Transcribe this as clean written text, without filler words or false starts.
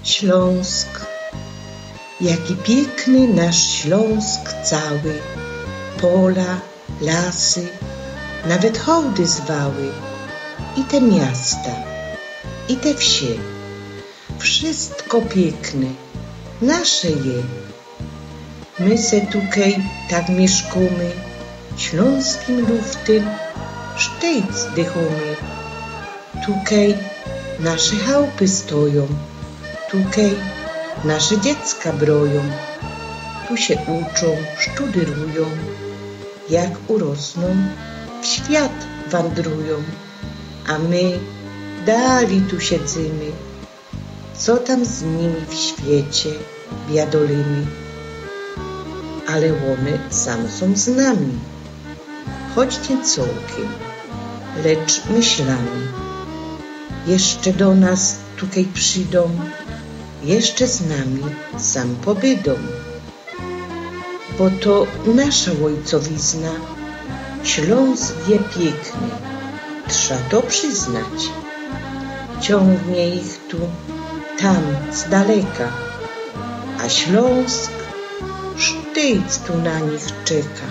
Śląsk, jaki piękny nasz Śląsk cały, pola, lasy, nawet hołdy zwały, i te miasta, i te wsie, wszystko piękne, nasze je. My se tukej tak mieszkamy, śląskim luftem sztejc dychamy. Tukej nasze chałupy stoją, tukej nasze dziecka broją, tu się uczą, sztudyrują, jak urosną, w świat wandrują, a my dali tu siedzimy, co tam z nimi w świecie biadolimy. Ale one sam są z nami, choć nie całkiem, lecz myślami. Jeszcze do nas tukej przyjdą, jeszcze z nami sam pobydą. Bo to nasza ojcowizna, Śląsk je piękny, trza to przyznać. Ciągnie ich tu, tam, z daleka, a Śląsk sztyc tu na nich czeka.